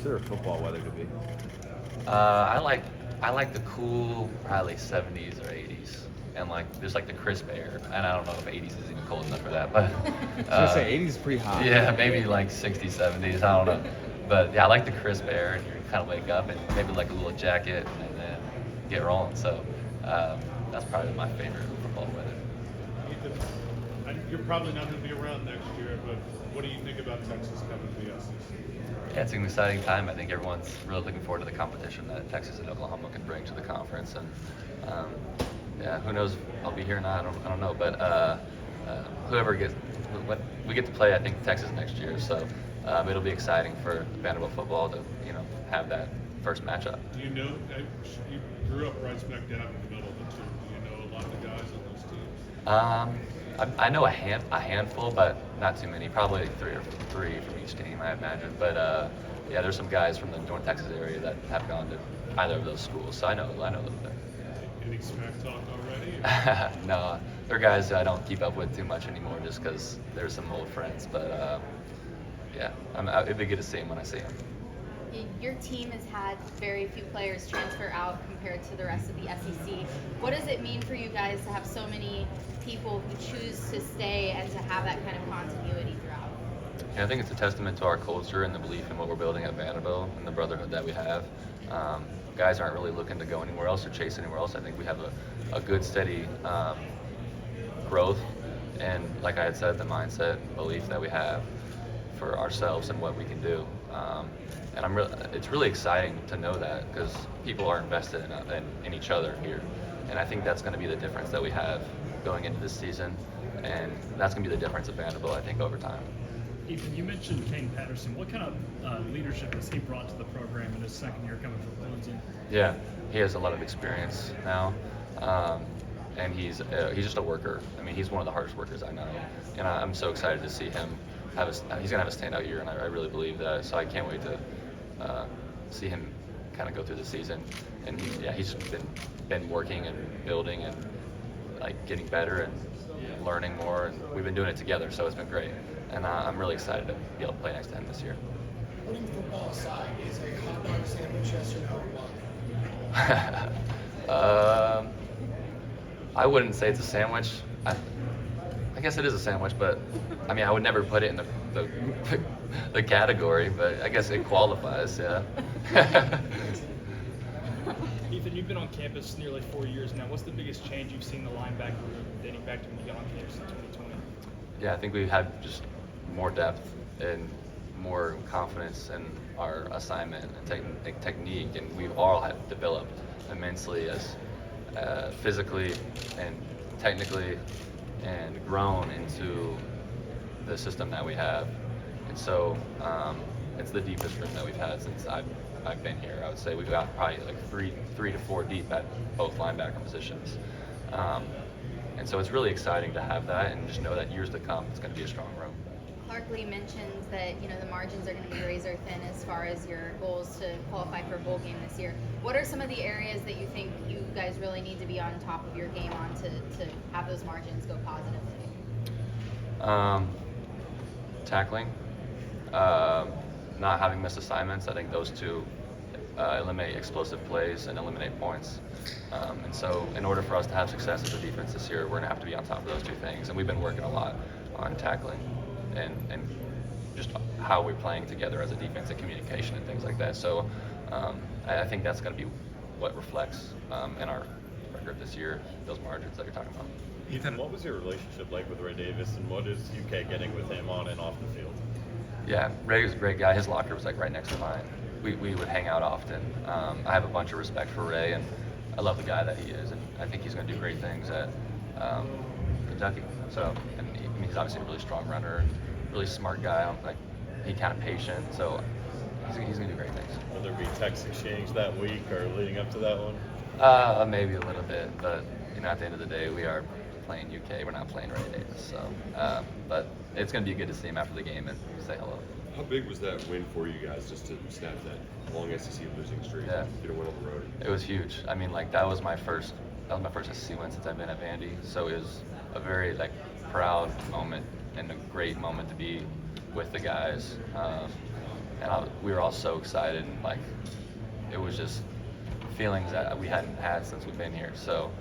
consider football weather to be? I like the cool, probably 70s or 80s, and like just like the crisp air. And I don't know if 80s is even cold enough for that, but I was gonna say 80s is pretty hot. yeah, maybe like 60s, 70s. I don't know, but yeah, I like the crisp air, and you kind of wake up and maybe like a little jacket, and then get rolling. So that's probably my favorite football weather. Ethan, you're probably not going to be around next year, but what do you think about Texas coming to the SEC? Yeah, it's an exciting time. I think everyone's really looking forward to the competition that Texas and Oklahoma can bring to the conference. And yeah, who knows if I'll be here or not? I don't know. But whoever when we get to play, I think Texas next year. So it'll be exciting for Vanderbilt football to have that first matchup. Do you know? You grew up right smack dab in the middle of the two. Do you know a lot of the guys on those teams? I know a handful, but not too many. Probably like three from each team, I imagine. But yeah, there's some guys from the North Texas area that have gone to either of those schools, so I know a little bit. Any smack talk already? No, they're guys I don't keep up with too much anymore, just because there's some old friends. But yeah, it'd be good to see them when I see them. Your team has had very few players transfer out compared to the rest of the SEC. What does it mean for you guys to have so many people who choose to stay and to have that kind of continuity throughout? Yeah, I think it's a testament to our culture and the belief in what we're building at Vanderbilt and the brotherhood that we have. Guys aren't really looking to go anywhere else or chase anywhere else. I think we have a good, steady growth, and like I had said, the mindset, belief that we have for ourselves and what we can do. And it's really exciting to know that, because people are invested in each other here. And I think that's going to be the difference that we have going into this season. And that's going to be the difference at Vanderbilt, I think, over time. Ethan, you mentioned Kane Patterson. What kind of leadership has he brought to the program in his second year coming from Clemson? Yeah, he has a lot of experience now. And he's just a worker. I mean, he's one of the hardest workers I know. And I'm so excited to see him he's going to have a standout year, and I really believe that. So I can't wait to see him kind of go through the season. And he's been working and building and like getting better and learning more, and we've been doing it together, so it's been great. And I'm really excited to be able to play next to him this year. Putting football aside, is a hot dog sandwich yes or no? I wouldn't say it's a sandwich. I guess it is a sandwich, but I mean, I would never put it in the category, but I guess it qualifies, yeah. Ethan, you've been on campus nearly 4 years now. What's the biggest change you've seen in the linebacker room dating back to when you got on campus in 2020? Yeah, I think we've had just more depth and more confidence in our assignment and technique, and we've all have developed immensely as physically and technically, and grown into the system that we have. And so it's the deepest room that we've had since I've been here. I would say we've got probably like three to four deep at both linebacker positions. And so it's really exciting to have that, and just know that years to come, it's going to be a strong room. Clark Lea mentioned that the margins are going to be razor thin as far as your goals to qualify for a bowl game this year. What are some of the areas that you think you guys really need to be on top of your game on to have those margins go positively? Tackling, not having missed assignments. I think those two eliminate explosive plays and eliminate points. And so in order for us to have success as a defense this year, we're going to have to be on top of those two things. And we've been working a lot on tackling and just how we're playing together as a defense and communication and things like that. So I think that's going to be what reflects in our record this year, those margins that you're talking about. Ethan, what was your relationship like with Ray Davis, and what is UK getting with him on and off the field? Yeah, Ray was a great guy. His locker was like right next to mine. We would hang out often. I have a bunch of respect for Ray, and I love the guy that he is, and I think he's going to do great things at Kentucky. So, and he's obviously a really strong runner, really smart guy. He's kind of patient, so he's going to do great things. Will there be text exchange that week or leading up to that one? Maybe a little bit, but at the end of the day, we are playing UK. We're not playing Ray Davis, so but it's going to be good to see him after the game and say hello. How big was that win for you guys, just to snap that long SEC losing streak? Yeah. Get a win on the road. It was huge. I mean, that was my first SEC win since I've been at Vandy. So it was a very proud moment and a great moment to be with the guys. and we were all so excited, and like it was just feelings that we hadn't had since we've been here. So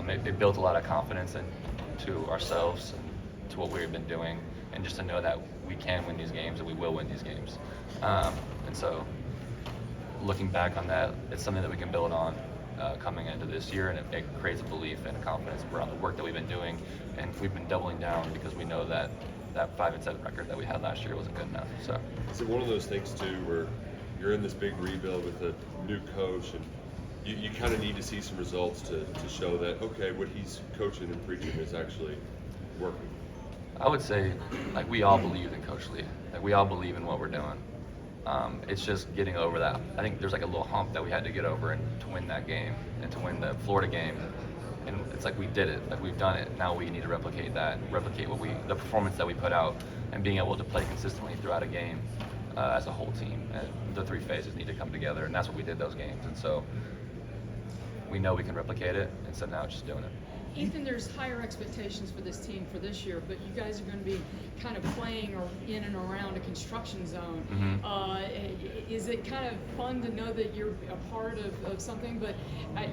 it built a lot of confidence into ourselves and to what we've been doing, and just to know that we can win these games and we will win these games. And so looking back on that, it's something that we can build on coming into this year, and it creates a belief and a confidence around the work that we've been doing, and we've been doubling down because we know that 5-7 record that we had last year wasn't good enough. So is it one of those things too where you're in this big rebuild with a new coach, and you kind of need to see some results to show that, okay, what he's coaching and preaching is actually working? I would say, like, we all believe in Coach Lea. Like, we all believe in what we're doing. It's just getting over that. I think there's like a little hump that we had to get over and to win that game and to win the Florida game. And it's like we did it, like we've done it. Now we need to replicate that, replicate the performance that we put out, and being able to play consistently throughout a game as a whole team. And the three phases need to come together, and that's what we did those games. And so we know we can replicate it, and so now it's just doing it. Ethan, there's higher expectations for this team for this year, but you guys are going to be kind of playing or in and around a construction zone. Mm-hmm. Is it kind of fun to know that you're a part of something, but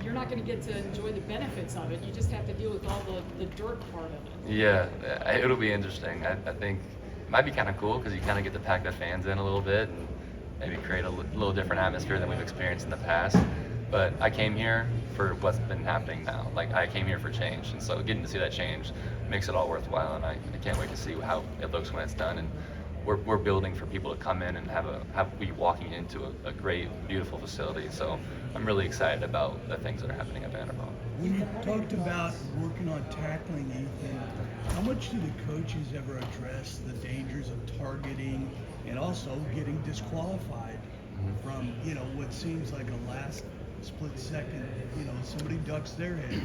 you're not going to get to enjoy the benefits of it? You just have to deal with all the dirt part of it. Yeah, it'll be interesting. I think it might be kind of cool because you kind of get to pack the fans in a little bit and maybe create a little different atmosphere than we've experienced in the past. But I came here for what's been happening now. Like, I came here for change, and so getting to see that change makes it all worthwhile, and I can't wait to see how it looks when it's done. And we're building for people to come in and be walking into a great, beautiful facility. So I'm really excited about the things that are happening at Vanderbilt. When you talked about working on tackling, Ethan, how much do the coaches ever address the dangers of targeting and also getting disqualified from, what seems like a last split second, somebody ducks their head?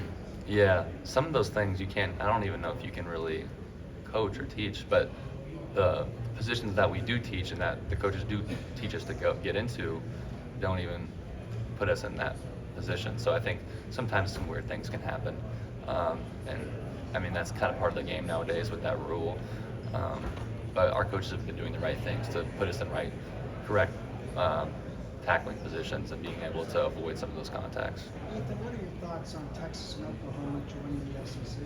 Yeah, some of those things I don't even know if you can really coach or teach, but the positions that we do teach and that the coaches do teach us to get into don't even put us in that position. So I think sometimes some weird things can happen. And I mean, that's kind of part of the game nowadays with that rule. But our coaches have been doing the right things to put us in correct tackling positions and being able to avoid some of those contacts. Ethan, what are your thoughts on Texas and Oklahoma joining the SEC?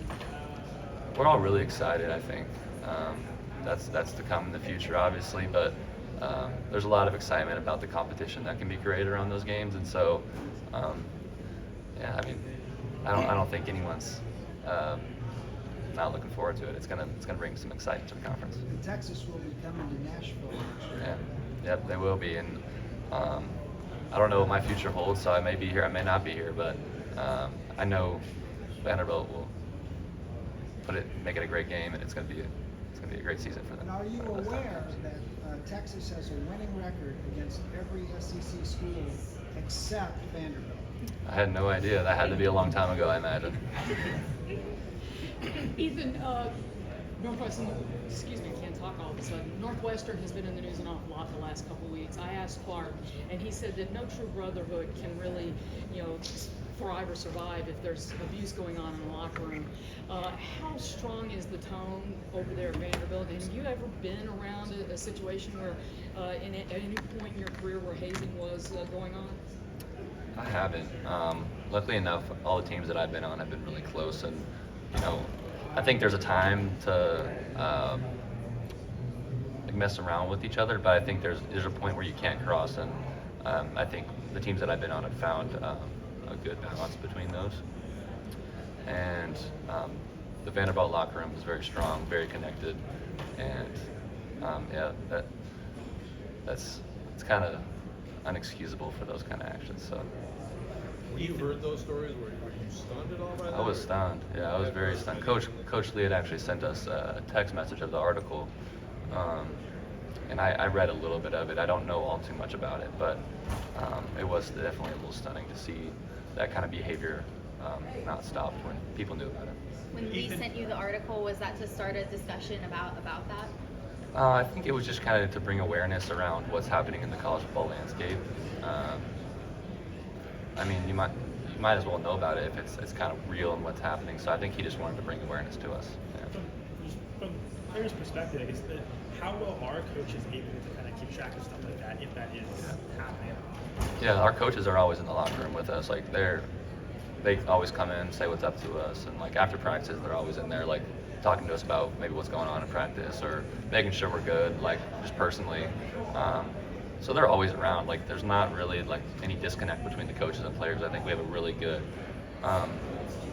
We're all really excited, I think. That's to come in the future, obviously, but there's a lot of excitement about the competition that can be created around those games, and so, I mean, I don't think anyone's not looking forward to it. It's gonna bring some excitement to the conference. And Texas will be coming to Nashville next year. Yeah, yep, they will be, and I don't know what my future holds, so I may be here, I may not be here, but I know Vanderbilt will make it a great game, and it's gonna be a great season for them. And are you aware that Texas has a winning record against every SEC school except Vanderbilt? I had no idea. That had to be a long time ago, I imagine. Ethan, Northwestern, can't talk all of a sudden. Northwestern has been in the news an awful lot the last couple of weeks. I asked Clark, and he said that no true brotherhood can really, thrive or survive if there's abuse going on in the locker room. How strong is the tone over there at Vanderbilt? And have you ever been around a situation where, at any point in your career, where hazing was going on? I haven't. Luckily enough, all the teams that I've been on have been really close, and I think there's a time to mess around with each other, but I think there's a point where you can't cross, and I think the teams that I've been on have found a good balance between those. And the Vanderbilt locker room is very strong, very connected, and it's kind of unexcusable for those kind of actions. So. When you heard those stories, were you stunned at all by that? I was stunned. Yeah, I was very stunned. Coach Lea had actually sent us a text message of the article, and I read a little bit of it. I don't know all too much about it, but it was definitely a little stunning to see that kind of behavior not stopped when people knew about it. When Lee sent you the article, was that to start a discussion about that? I think it was just kind of to bring awareness around what's happening in the college football landscape. I mean, you might as well know about it if it's kind of real and what's happening. So I think he just wanted to bring awareness to us. Yeah. From player's perspective, I guess, how well are coaches able to kind of keep track of stuff like that if that is happening? Yeah, our coaches are always in the locker room with us. Like they always come in, say what's up to us, and like after practice, they're always in there, like talking to us about maybe what's going on in practice or making sure we're good, like just personally. So they're always around. Like there's not really like any disconnect between the coaches and players. I think we have a really good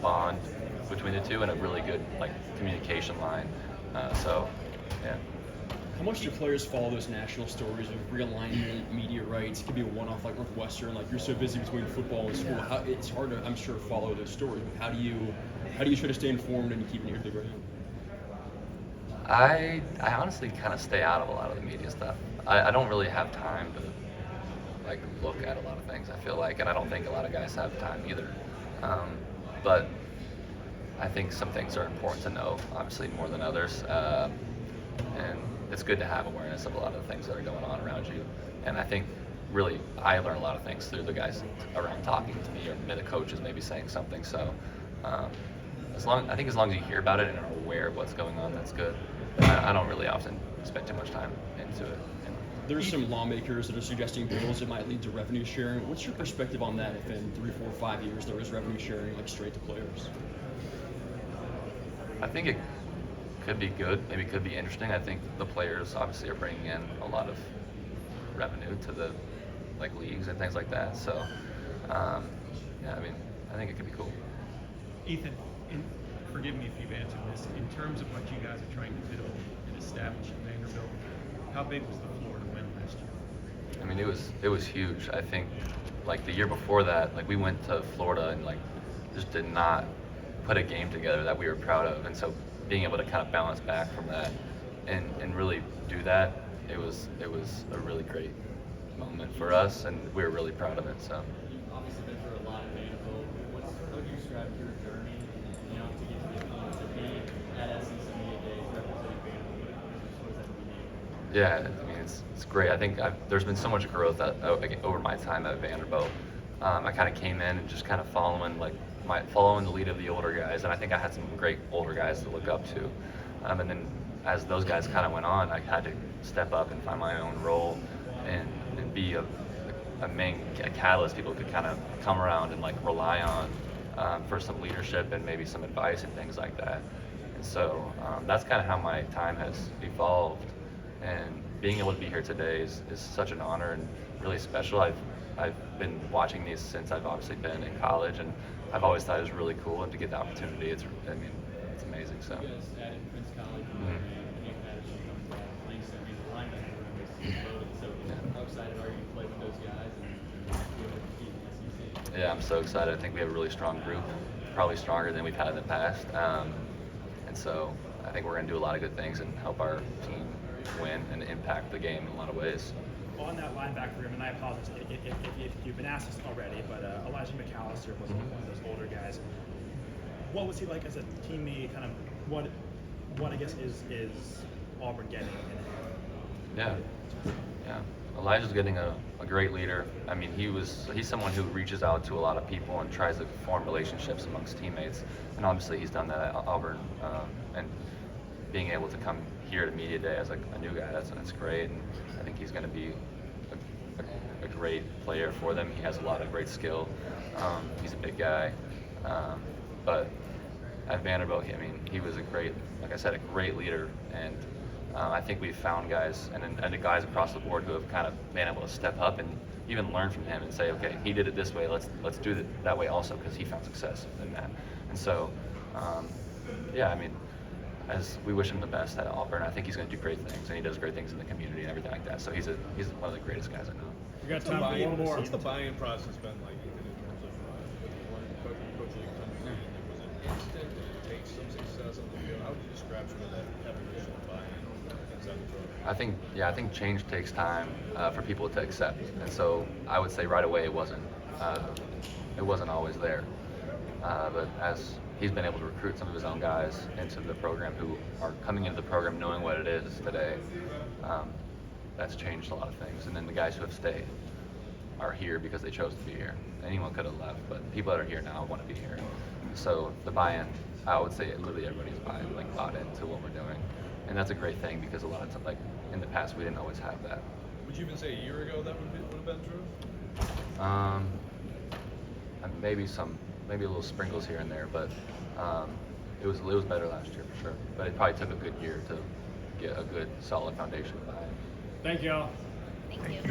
bond between the two and a really good like communication line. So yeah. How much do players follow those national stories of realignment, media rights? It could be a one-off like Northwestern, like you're so busy between football and school. How, it's hard to, I'm sure, follow those stories. But how do you try to stay informed and keep an ear to the ground? I honestly kind of stay out of a lot of the media stuff. I don't really have time to like look at a lot of things, I feel like, and I don't think a lot of guys have time either. But I think some things are important to know, obviously more than others. And it's good to have awareness of a lot of the things that are going on around you. And I think really I learn a lot of things through the guys around talking to me or the coaches maybe saying something. So as long as you hear about it and are aware of what's going on, that's good. I don't really often spend too much time into it. There's some lawmakers that are suggesting bills that might lead to revenue sharing. What's your perspective on that if in 3, 4, 5 years there is revenue sharing like straight to players? I think it could be good, maybe could be interesting. I think the players obviously are bringing in a lot of revenue to the like leagues and things like that. So yeah, I mean, I think it could be cool. Ethan, forgive me if you've answered this. In terms of what you guys are trying to build and establish at Vanderbilt, how big was the Florida win last year? I mean, it was huge. I think like the year before that, like we went to Florida and like just did not put a game together that we were proud of, and so being able to kind of balance back from that and really do that, it was a really great moment for us, and we were really proud of it. So. You've obviously been through a lot of Vanderbilt. How would you describe your journey, to get to the point to be at SEC Media Days representing Vanderbilt? What does that mean? Yeah, I mean it's great. I think there's been so much growth over my time at Vanderbilt. I kind of came in and just kind of following the lead of the older guys, and I think I had some great older guys to look up to. And then as those guys kind of went on, I had to step up and find my own role and be a catalyst people could kind of come around and like rely on for some leadership and maybe some advice and things like that. And so that's kind of how my time has evolved. And being able to be here today is such an honor and really special. I've been watching these since I've obviously been in college, and I've always thought it was really cool, and to get the opportunity, it's amazing. So. You guys added Prince College, Kane Patterson comes back, playing center, the linebacker room is loaded. So how excited are you to play with those guys and be able to compete in the SEC? Yeah, I'm so excited. I think we have a really strong group, probably stronger than we've had in the past. And so I think we're going to do a lot of good things and help our team win and impact the game in a lot of ways. On that linebacker room, and I apologize if you've been asked this already, but Elijah McAllister was one of those older guys. What was he like as a teammate? Kind of what I guess is Auburn getting in him? Yeah. Elijah's getting a great leader. I mean, he's someone who reaches out to a lot of people and tries to form relationships amongst teammates. And obviously he's done that at Auburn. And being able to come here to Media Day as a new guy, that's great. And I think he's going to be a great player for them. He has a lot of great skill. He's a big guy. But at Vanderbilt, he was like I said, a great leader. And I think we've found guys and the guys across the board who have kind of been able to step up and even learn from him and say, okay, he did it this way, let's do it that way also, because he found success in that. And so, as we wish him the best at Auburn, I think he's going to do great things, and he does great things in the community and everything like that. So he's one of the greatest guys I know. We got time for one more. What's the buy-in process been like in terms of when Coach Lee comes in? Was it instant? Did it take some success on the field? How would you describe sort of that evolution of buy-in inside the program? I think change takes time for people to accept, and so I would say right away it wasn't always there. But as he's been able to recruit some of his own guys into the program who are coming into the program knowing what it is today, that's changed a lot of things. And then the guys who have stayed are here because they chose to be here. Anyone could have left, but people that are here now want to be here. So the buy-in, I would say literally everybody's bought into what we're doing. and that's a great thing because a lot of times, like in the past, we didn't always have that. Would you even say a year ago that would have been true? Maybe a little sprinkles here and there, but it was better last year for sure. But it probably took a good year to get a good solid foundation. Thank you all. Thank you.